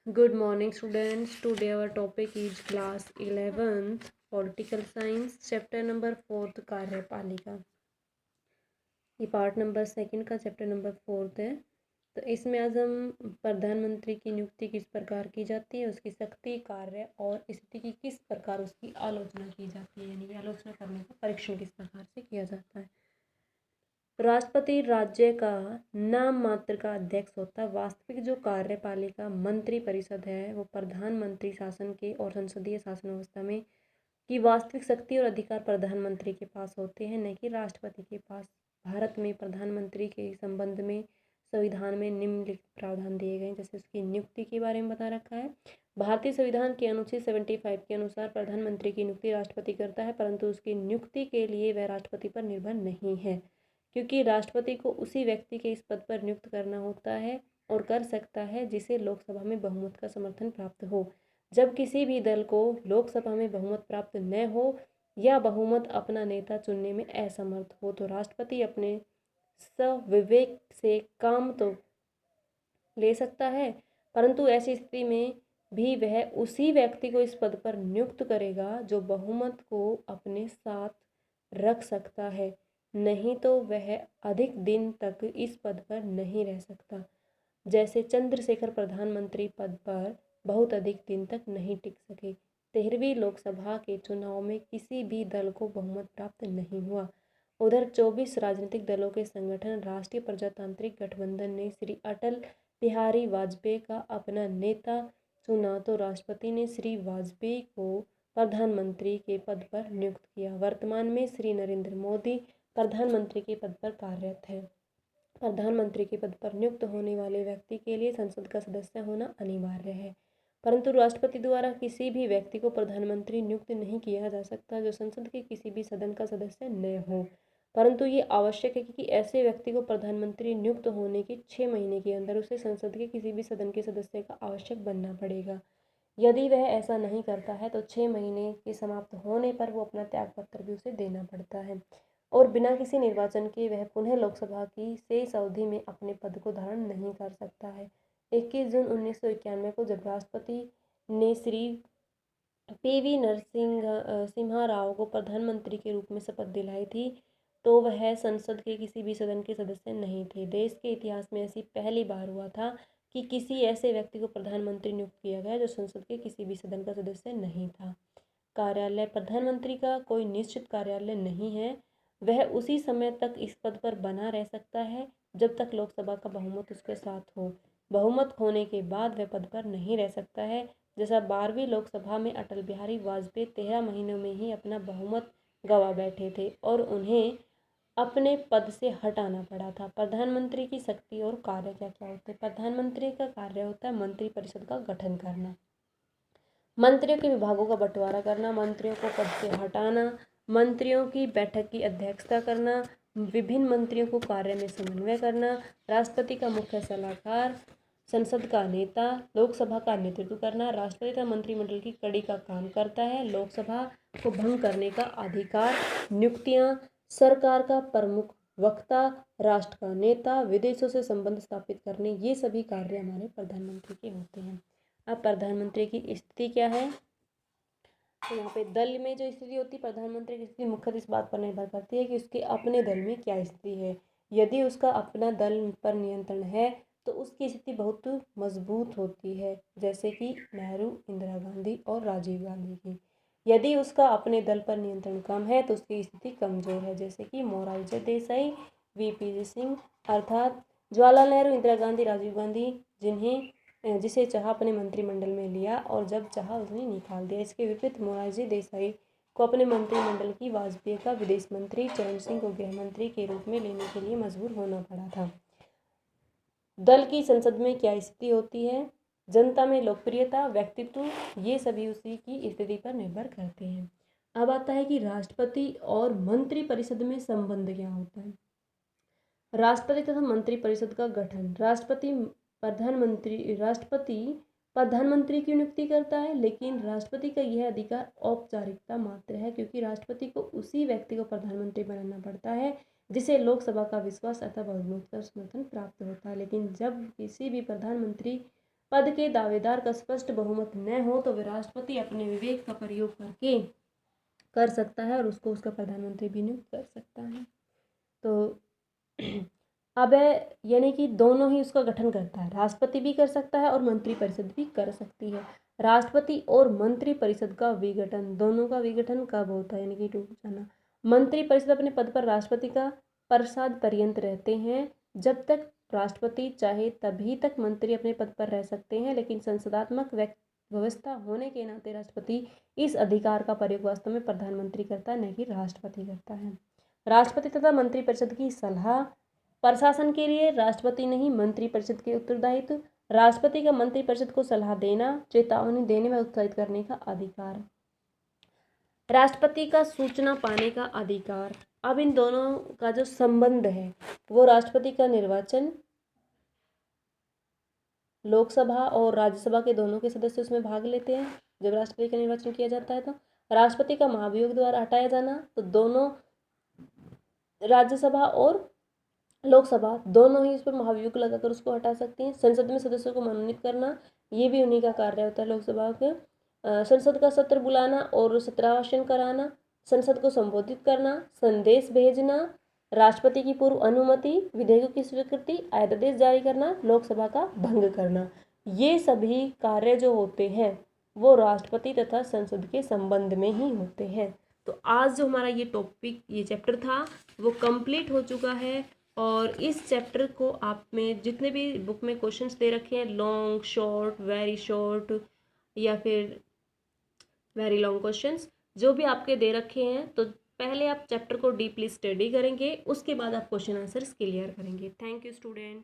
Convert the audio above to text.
Good morning, students. Today our topic is class 11th Political Science, chapter number 4th कार्यपालिका। ये part number second का chapter number 4 है। तो इसमें आज हम प्रधानमंत्री की नियुक्ति किस प्रकार की जाती है, उसकी शक्ति, कार्य और स्थिति की किस प्रकार उसकी आलोचना की जाती है, यानी कि आलोचना करने का परीक्षण किस प्रकार से किया जाता है। राष्ट्रपति राज्य का नाम मात्र का अध्यक्ष होता है। वास्तविक जो कार्यपालिका मंत्री परिषद है वो प्रधानमंत्री शासन के और संसदीय शासन व्यवस्था में की वास्तविक शक्ति और अधिकार प्रधानमंत्री के पास होते हैं, न कि राष्ट्रपति के पास। भारत में प्रधानमंत्री के संबंध में संविधान में निम्नलिखित प्रावधान दिए गए हैं। जैसे उसकी नियुक्ति के बारे में बता रखा है। भारतीय संविधान के अनुच्छेद 75 के अनुसार प्रधानमंत्री की नियुक्ति राष्ट्रपति करता है, परंतु उसकी नियुक्ति के लिए वह राष्ट्रपति पर निर्भर नहीं है, क्योंकि राष्ट्रपति को उसी व्यक्ति के इस पद पर नियुक्त करना होता है और कर सकता है जिसे लोकसभा में बहुमत का समर्थन प्राप्त हो। जब किसी भी दल को लोकसभा में बहुमत प्राप्त न हो या बहुमत अपना नेता चुनने में असमर्थ हो तो राष्ट्रपति अपने स्वविवेक से काम तो ले सकता है, परंतु ऐसी स्थिति में भी वह उसी व्यक्ति को इस पद पर नियुक्त करेगा जो बहुमत को अपने साथ रख सकता है, नहीं तो वह अधिक दिन तक इस पद पर नहीं रह सकता। जैसे चंद्रशेखर प्रधानमंत्री पद पर बहुत अधिक दिन तक नहीं टिक सके। 13वीं लोकसभा के चुनाव में किसी भी दल को बहुमत प्राप्त नहीं हुआ। उधर 24 राजनीतिक दलों के संगठन राष्ट्रीय प्रजातांत्रिक गठबंधन ने श्री अटल बिहारी वाजपेयी का अपना नेता चुना तो राष्ट्रपति ने श्री वाजपेयी को प्रधानमंत्री के पद पर नियुक्त किया। वर्तमान में श्री नरेंद्र मोदी प्रधानमंत्री के पद पर कार्यरत है। प्रधानमंत्री के पद पर नियुक्त होने वाले व्यक्ति के लिए संसद का सदस्य होना अनिवार्य है, परंतु राष्ट्रपति द्वारा किसी भी व्यक्ति को प्रधानमंत्री नियुक्त नहीं किया जा सकता जो संसद के किसी भी सदन का सदस्य न हो, परंतु ये आवश्यक है कि ऐसे व्यक्ति को प्रधानमंत्री नियुक्त होने के 6 महीने के अंदर उसे संसद के किसी भी सदन के सदस्य का आवश्यक बनना पड़ेगा। यदि वह ऐसा नहीं करता है तो 6 महीने के समाप्त होने पर वो अपना त्यागपत्र भी उसे देना पड़ता है और बिना किसी निर्वाचन के वह पुनः लोकसभा की शेष अवधि में अपने पद को धारण नहीं कर सकता है। 21 जून 1991 को जब राष्ट्रपति ने श्री पीवी नरसिम्हा राव को प्रधानमंत्री के रूप में शपथ दिलाई थी तो वह संसद के किसी भी सदन के सदस्य नहीं थे। देश के इतिहास में ऐसी पहली बार हुआ था कि किसी ऐसे व्यक्ति को प्रधानमंत्री नियुक्त किया गया जो संसद के किसी भी सदन का सदस्य नहीं था। कार्यालय प्रधानमंत्री का कोई निश्चित कार्यालय नहीं है, वह उसी समय तक इस पद पर बना रह सकता है जब तक लोकसभा का बहुमत उसके साथ हो। बहुमत होने के बाद वह पद पर नहीं रह सकता है। जैसा 12वीं लोकसभा में अटल बिहारी वाजपेयी 13 महीनों में ही अपना बहुमत गंवा बैठे थे और उन्हें अपने पद से हटाना पड़ा था। प्रधानमंत्री की शक्ति और कार्य क्या क्या होते हैं। प्रधानमंत्री का कार्य होता है मंत्रिपरिषद का गठन करना, मंत्रियों के विभागों का बंटवारा करना, मंत्रियों को पद से हटाना, मंत्रियों की बैठक की अध्यक्षता करना, विभिन्न मंत्रियों को कार्य में समन्वय करना, राष्ट्रपति का मुख्य सलाहकार, संसद का नेता, लोकसभा का नेतृत्व करना। राष्ट्रपति का मंत्रिमंडल की कड़ी का काम करता है। लोकसभा को भंग करने का अधिकार, नियुक्तियां, सरकार का प्रमुख वक्ता, राष्ट्र का नेता, विदेशों से संबंध स्थापित करने, ये सभी कार्य हमारे प्रधानमंत्री के होते हैं। अब प्रधानमंत्री की स्थिति क्या है, तो यहाँ पे दल में जो स्थिति होती है प्रधानमंत्री की स्थिति मुख्यतः इस बात पर निर्भर करती है कि उसके अपने दल में क्या स्थिति है। यदि उसका अपना दल पर नियंत्रण है तो उसकी स्थिति बहुत मजबूत होती है, जैसे कि नेहरू, इंदिरा गांधी और राजीव गांधी की। यदि उसका अपने दल पर नियंत्रण कम है तो उसकी स्थिति कमजोर है, जैसे कि मोरारजी देसाई, वीपी सिंह अर्थात जवाहरलाल नेहरू, इंदिरा गांधी, राजीव गांधी, जिसे चाहा अपने मंत्रिमंडल में लिया और जब चाहा उसने निकाल दिया। इसके विपरीत मोरारजी देसाई को अपने मंत्रिमंडल की वाजपेयी का विदेश मंत्री, चरण सिंह को गृह मंत्री के रूप में लेने के लिए मजबूर होना पड़ा था। दल की संसद में क्या स्थिति होती है, जनता में लोकप्रियता, व्यक्तित्व, ये सभी उसी की स्थिति पर निर्भर करते हैं। अब आता है कि राष्ट्रपति और मंत्रिपरिषद में संबंध क्या होता है। राष्ट्रपति तथा मंत्रिपरिषद का गठन। राष्ट्रपति प्रधानमंत्री की नियुक्ति करता है, लेकिन राष्ट्रपति का यह अधिकार औपचारिकता मात्र है, क्योंकि राष्ट्रपति को उसी व्यक्ति को प्रधानमंत्री बनाना पड़ता है जिसे लोकसभा का विश्वास अथवा बहुमत का समर्थन प्राप्त होता है। लेकिन जब किसी भी प्रधानमंत्री पद के दावेदार का स्पष्ट बहुमत न हो तो वे राष्ट्रपति अपने विवेक का प्रयोग करके कर सकता है और उसको उसका प्रधानमंत्री भी नियुक्त कर सकता है। तो अब यानी कि दोनों ही उसका गठन करता है, राष्ट्रपति भी कर सकता है और मंत्रिपरिषद भी कर सकती है। राष्ट्रपति और मंत्रिपरिषद का विघटन, दोनों का विघटन कब होता है, यानी कि टूट जाना। मंत्रिपरिषद अपने पद पर राष्ट्रपति का प्रसाद पर्यंत रहते हैं। जब तक राष्ट्रपति चाहे तभी तक मंत्री अपने पद पर रह सकते हैं, लेकिन संसदात्मक व्यवस्था होने के नाते राष्ट्रपति इस अधिकार का प्रयोग वास्तव में प्रधानमंत्री करता है, न कि राष्ट्रपति करता है। राष्ट्रपति तथा मंत्रिपरिषद की सलाह प्रशासन के लिए राष्ट्रपति नहीं मंत्रिपरिषद के उत्तरदायित्व। राष्ट्रपति का मंत्रिपरिषद को सलाह देना, चेतावनी देने व उत्साहित करने का अधिकार। राष्ट्रपति का सूचना पाने का अधिकार। अब इन दोनों का जो संबंध है वो राष्ट्रपति का निर्वाचन, लोकसभा और राज्यसभा के दोनों के सदस्य उसमें भाग लेते हैं जब राष्ट्रपति का निर्वाचन किया जाता है। तो राष्ट्रपति का महाभियोग द्वारा हटाया जाना, तो दोनों राज्यसभा और लोकसभा दोनों ही उस पर महाभियोग लगाकर उसको हटा सकती हैं। संसद में सदस्यों को मनोनीत करना, ये भी उन्हीं का कार्य होता है लोकसभा के। संसद का सत्र बुलाना और सत्रावसान कराना, संसद को संबोधित करना, संदेश भेजना, राष्ट्रपति की पूर्व अनुमति, विधेयकों की स्वीकृति, अध्यादेश जारी करना, लोकसभा का भंग करना, ये सभी कार्य जो होते हैं वो राष्ट्रपति तथा संसद के संबंध में ही होते हैं। तो आज जो हमारा ये टॉपिक, ये चैप्टर था वो कंप्लीट हो चुका है। और इस चैप्टर को आप में जितने भी बुक में क्वेश्चंस दे रखे हैं, लॉन्ग, शॉर्ट, वेरी शॉर्ट या फिर वेरी लॉन्ग क्वेश्चंस, जो भी आपके दे रखे हैं, तो पहले आप चैप्टर को डीपली स्टडी करेंगे, उसके बाद आप क्वेश्चन आंसर्स क्लियर करेंगे। Thank you students.